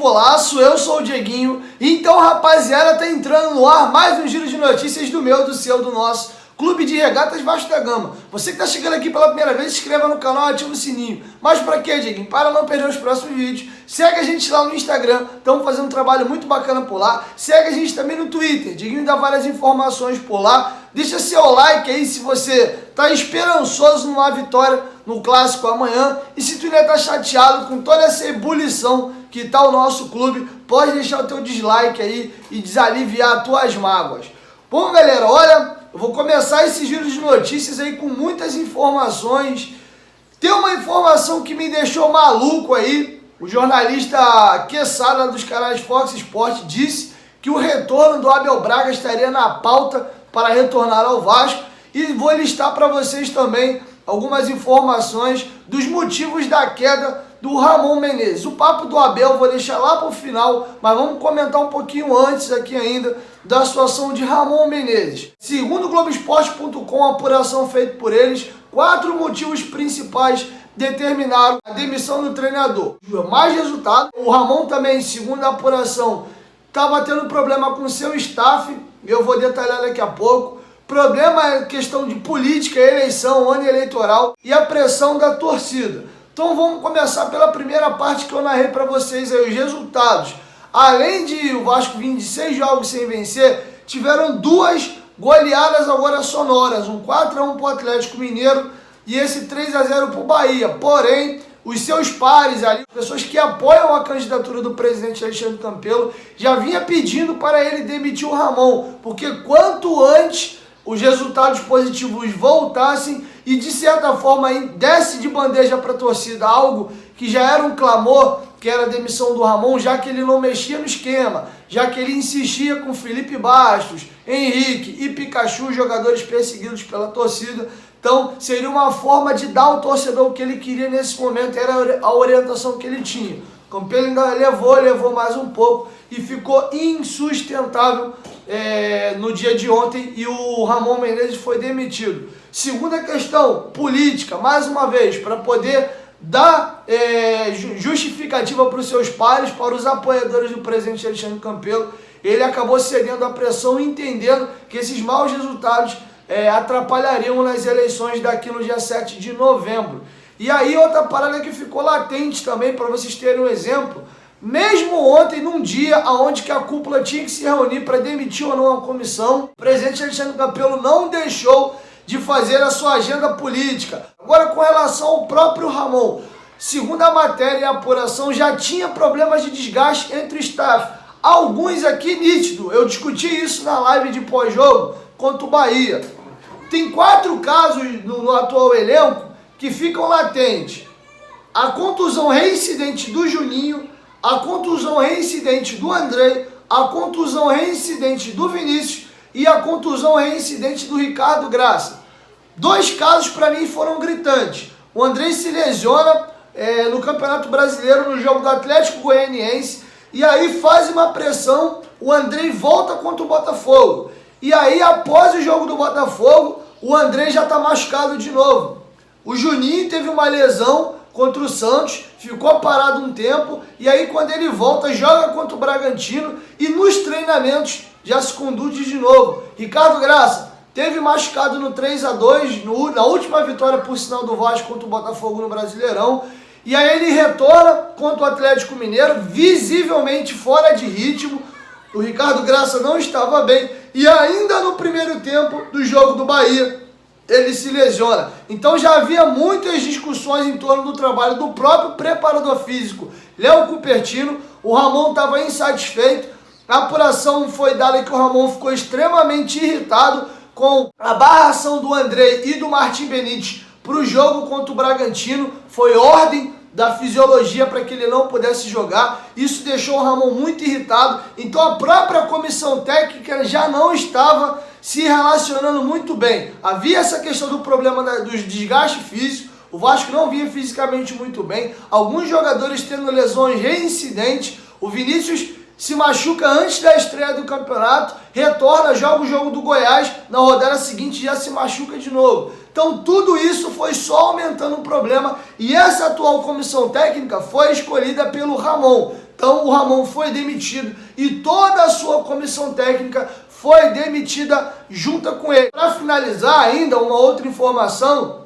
Futebolaço, eu sou o Dieguinho. Então, rapaziada, tá entrando no ar mais um giro de notícias do meu, do seu, do nosso Clube de Regatas Vasco da Gama. Você que tá chegando aqui pela primeira vez, se inscreva no canal e ativa o sininho. Mas pra quê, Dieguinho? Para não perder os próximos vídeos. Segue a gente lá no Instagram, estamos fazendo um trabalho muito bacana por lá. Segue a gente também no Twitter, Dieguinho dá várias informações por lá. Deixa seu like aí se você tá esperançoso numa vitória no Clássico amanhã. E se tu ainda tá chateado com toda essa ebulição que tá o nosso clube, pode deixar o teu dislike aí e desaliviar as tuas mágoas. Bom, galera, olha, eu vou começar esse giro de notícias aí com muitas informações. Tem uma informação que me deixou maluco aí. O jornalista Quesada dos canais Fox Sports disse que o retorno do Abel Braga estaria na pauta para retornar ao Vasco. E vou listar para vocês também algumas informações dos motivos da queda do Ramon Menezes. O papo do Abel eu vou deixar lá para o final, mas vamos comentar um pouquinho antes aqui ainda da situação de Ramon Menezes. Segundo o Globoesporte.com, a apuração feita por eles, 4 motivos principais determinaram a demissão do treinador. Mais resultado, o Ramon também, segundo a apuração, estava tendo problema com seu staff, eu vou detalhar daqui a pouco. Problema é questão de política, eleição, ano eleitoral e a pressão da torcida. Então vamos começar pela primeira parte que eu narrei para vocês aí, os resultados. Além de o Vasco vir de 6 jogos sem vencer, tiveram 2 goleadas agora sonoras, um 4-1 para o Atlético Mineiro e esse 3-0 para o Bahia. Porém, os seus pares ali, pessoas que apoiam a candidatura do presidente Alexandre Campelo, já vinha pedindo para ele demitir o Ramon, porque quanto antes os resultados positivos voltassem e de certa forma aí desce de bandeja para a torcida, algo que já era um clamor, que era a demissão do Ramon, já que ele não mexia no esquema, já que ele insistia com Felipe Bastos, Henrique e Pikachu, jogadores perseguidos pela torcida. Então seria uma forma de dar ao torcedor o que ele queria nesse momento, era a orientação que ele tinha. O Campelo ainda levou mais um pouco e ficou insustentável no dia de ontem e o Ramon Menezes foi demitido. Segunda questão, política, mais uma vez, para poder dar justificativa para os seus pares, para os apoiadores do presidente Alexandre Campelo, ele acabou cedendo à pressão, entendendo que esses maus resultados atrapalhariam nas eleições daqui no dia 7 de novembro. E aí outra parada que ficou latente também, para vocês terem um exemplo, mesmo ontem, num dia onde que a cúpula tinha que se reunir para demitir ou não a comissão, o presidente Alexandre Campelo não deixou de fazer a sua agenda política. Agora, com relação ao próprio Ramon, segundo a matéria e a apuração, já tinha problemas de desgaste entre o staff. Alguns aqui nítido, eu discuti isso na live de pós-jogo contra o Bahia. Tem 4 casos no atual elenco que ficam latentes. A contusão reincidente do Juninho, a contusão reincidente do Andrei, a contusão reincidente do Vinícius e a contusão reincidente do Ricardo Graça. 2 casos para mim foram gritantes. O Andrei se lesiona no Campeonato Brasileiro, no jogo do Atlético Goianiense, e aí faz uma pressão, o Andrei volta contra o Botafogo. E aí, após o jogo do Botafogo, o Andrei já está machucado de novo. O Juninho teve uma lesão contra o Santos, ficou parado um tempo, e aí quando ele volta, joga contra o Bragantino, e nos treinamentos já se conduz de novo. Ricardo Graça teve machucado no 3-2, na última vitória, por sinal, do Vasco contra o Botafogo no Brasileirão, e aí ele retorna contra o Atlético Mineiro, visivelmente fora de ritmo. O Ricardo Graça não estava bem, e ainda no primeiro tempo do jogo do Bahia, ele se lesiona. Então já havia muitas discussões em torno do trabalho do próprio preparador físico, Léo Cupertino. O Ramon estava insatisfeito. A apuração foi dada que o Ramon ficou extremamente irritado com a barração do Andrei e do Martim Benítez para o jogo contra o Bragantino. Foi ordem da fisiologia para que ele não pudesse jogar. Isso deixou o Ramon muito irritado. Então a própria comissão técnica já não estava se relacionando muito bem. Havia essa questão do problema dos desgastes físicos. O Vasco não vinha fisicamente muito bem. Alguns jogadores tendo lesões reincidentes. O Vinícius se machuca antes da estreia do campeonato, retorna, joga o jogo do Goiás, na rodada seguinte já se machuca de novo. Então tudo isso foi só aumentando o problema e essa atual comissão técnica foi escolhida pelo Ramon. Então o Ramon foi demitido e toda a sua comissão técnica foi demitida junto com ele. Para finalizar ainda, uma outra informação,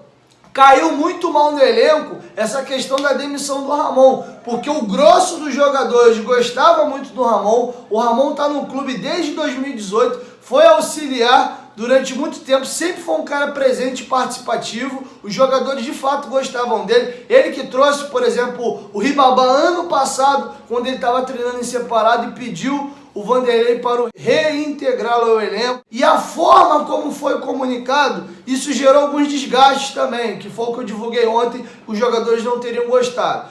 caiu muito mal no elenco essa questão da demissão do Ramon, porque o grosso dos jogadores gostava muito do Ramon, o Ramon está no clube desde 2018, foi auxiliar durante muito tempo, sempre foi um cara presente e participativo, os jogadores de fato gostavam dele, ele que trouxe, por exemplo, o Ribamar ano passado, quando ele estava treinando em separado e pediu o Vanderlei para reintegrá-lo ao elenco. E a forma como foi comunicado, isso gerou alguns desgastes também, que foi o que eu divulguei ontem, os jogadores não teriam gostado.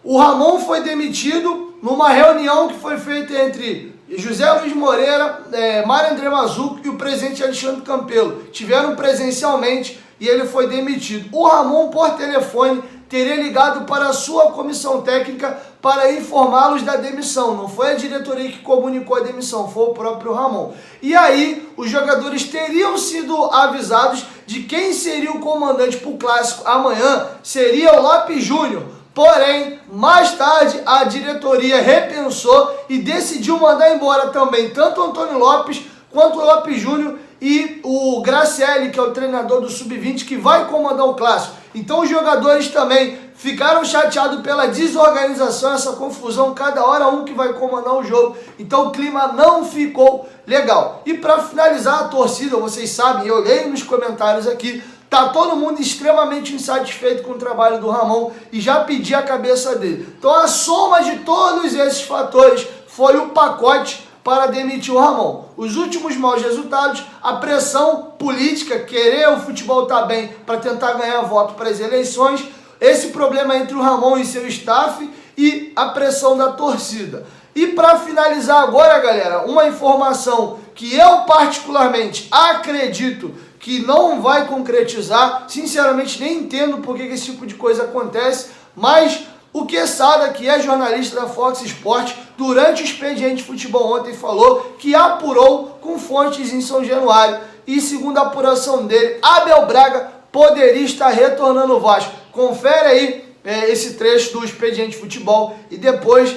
O Ramon foi demitido numa reunião que foi feita entre José Luiz Moreira, Mário André Mazzuco e o presidente Alexandre Campelo. Tiveram presencialmente e ele foi demitido. O Ramon, por telefone, teria ligado para a sua comissão técnica para informá-los da demissão. Não foi a diretoria que comunicou a demissão, foi o próprio Ramon. E aí, os jogadores teriam sido avisados de quem seria o comandante para o Clássico amanhã, seria o Lopes Júnior. Porém, mais tarde, a diretoria repensou e decidiu mandar embora também tanto o Antônio Lopes quanto o Lopes Júnior e o Graciele, que é o treinador do Sub-20, que vai comandar o Clássico. Então os jogadores também ficaram chateados pela desorganização, essa confusão, cada hora um que vai comandar o jogo. Então o clima não ficou legal. E para finalizar, a torcida, vocês sabem, eu leio nos comentários aqui, tá todo mundo extremamente insatisfeito com o trabalho do Ramon e já pedi a cabeça dele. Então a soma de todos esses fatores foi o pacote para demitir o Ramon. Os últimos maus resultados, a pressão política, querer o futebol estar bem para tentar ganhar voto para as eleições, esse problema entre o Ramon e seu staff e a pressão da torcida. E para finalizar agora, galera, uma informação que eu particularmente acredito que não vai concretizar, sinceramente nem entendo por que esse tipo de coisa acontece, mas o Quesada, que é jornalista da Fox Sports, durante o expediente futebol ontem falou que apurou com fontes em São Januário e segundo a apuração dele, Abel Braga poderia estar retornando ao Vasco. Confere aí esse trecho do expediente futebol e depois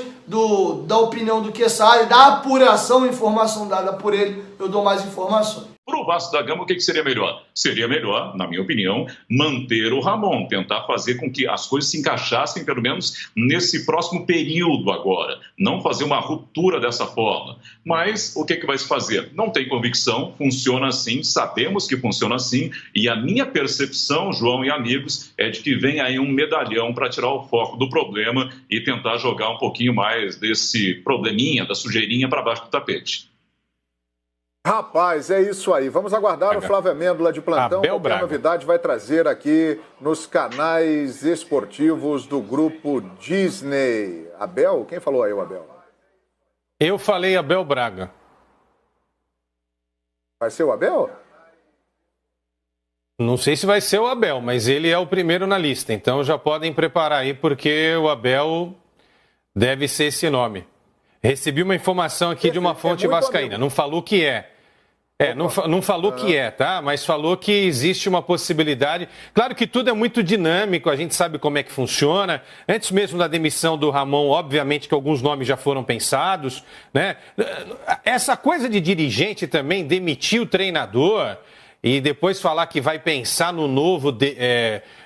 da opinião do Quesada, da apuração, informação dada por ele, eu dou mais informações. Para o Vasco da Gama, o que seria melhor? Seria melhor, na minha opinião, manter o Ramon, tentar fazer com que as coisas se encaixassem, pelo menos nesse próximo período agora. Não fazer uma ruptura dessa forma. Mas o que vai se fazer? Não tem convicção, funciona assim, sabemos que funciona assim, e a minha percepção, João e amigos, é de que vem aí um medalhão para tirar o foco do problema e tentar jogar um pouquinho mais desse probleminha, da sujeirinha para baixo do tapete. Rapaz, é isso aí. Vamos aguardar o Flávio Amêndola de plantão. Qualquer novidade vai trazer aqui nos canais esportivos do Grupo Disney. Abel? Quem falou aí, o Abel? Eu falei Abel Braga. Vai ser o Abel? Não sei se vai ser o Abel, mas ele é o primeiro na lista. Então já podem preparar aí, porque o Abel deve ser esse nome. Recebi uma informação aqui de uma fonte vascaína. Não falou o que é. Não falou o que é, tá? Mas falou que existe uma possibilidade. Claro que tudo é muito dinâmico, a gente sabe como é que funciona. Antes mesmo da demissão do Ramon, obviamente que alguns nomes já foram pensados, né? Essa coisa de dirigente também, demitir o treinador e depois falar que vai pensar no novo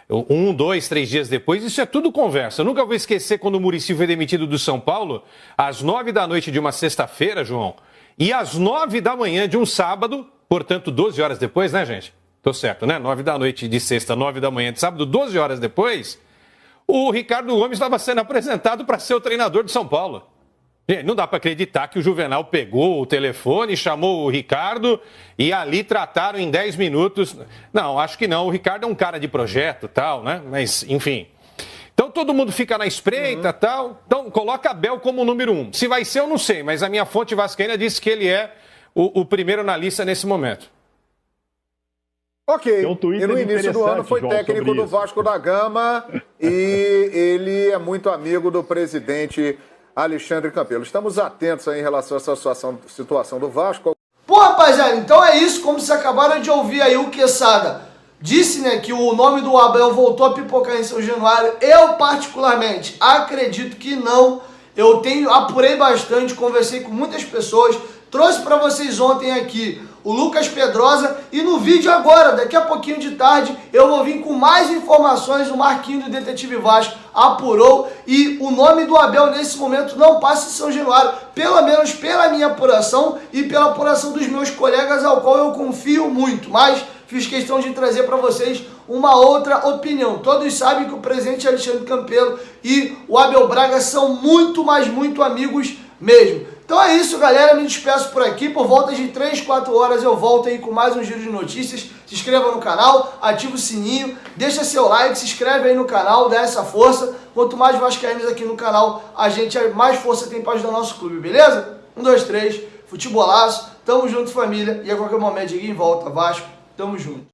1, 2, 3 dias depois, isso é tudo conversa. Eu nunca vou esquecer quando o Muricy foi demitido do São Paulo, às 9 da noite de uma sexta-feira, João, e às 9 da manhã de um sábado, portanto 12 horas depois, né, gente? Tô certo, né? 9 da noite de sexta, 9 da manhã de sábado, 12 horas depois, o Ricardo Gomes estava sendo apresentado para ser o treinador de São Paulo. Gente, não dá para acreditar que o Juvenal pegou o telefone, chamou o Ricardo e ali trataram em 10 minutos. Não, acho que não. O Ricardo é um cara de projeto, tal, né? Mas, enfim. Então todo mundo fica na espreita, tal. Então coloca Abel como número 1. Se vai ser, eu não sei, mas a minha fonte vascaína disse que ele é o primeiro na lista nesse momento. Ok, e no início do ano foi técnico do Vasco da Gama e ele é muito amigo do presidente Alexandre Campelo. Estamos atentos aí em relação a essa situação do Vasco. Pô, rapaziada, então é isso, como vocês acabaram de ouvir aí o Quesada disse, né, que o nome do Abel voltou a pipocar em São Januário. Eu, particularmente, acredito que não. Eu apurei bastante, conversei com muitas pessoas, trouxe para vocês ontem aqui o Lucas Pedrosa e no vídeo agora, daqui a pouquinho de tarde, eu vou vir com mais informações. O Marquinho do Detetive Vasco apurou e o nome do Abel nesse momento não passa em São Januário, pelo menos pela minha apuração e pela apuração dos meus colegas, ao qual eu confio muito, mas fiz questão de trazer para vocês uma outra opinião. Todos sabem que o presidente Alexandre Campelo e o Abel Braga são muito, mas muito amigos mesmo. Então é isso, galera. Me despeço por aqui. Por volta de 3, 4 horas eu volto aí com mais um giro de notícias. Se inscreva no canal, ativa o sininho, deixa seu like, se inscreve aí no canal, dá essa força. Quanto mais vascaínos aqui no canal, a gente mais força tem para ajudar o nosso clube, beleza? 1, 2, 3, futebolaço. Tamo junto, família. E a qualquer momento, Diguinho volta, Vasco. Tamo junto.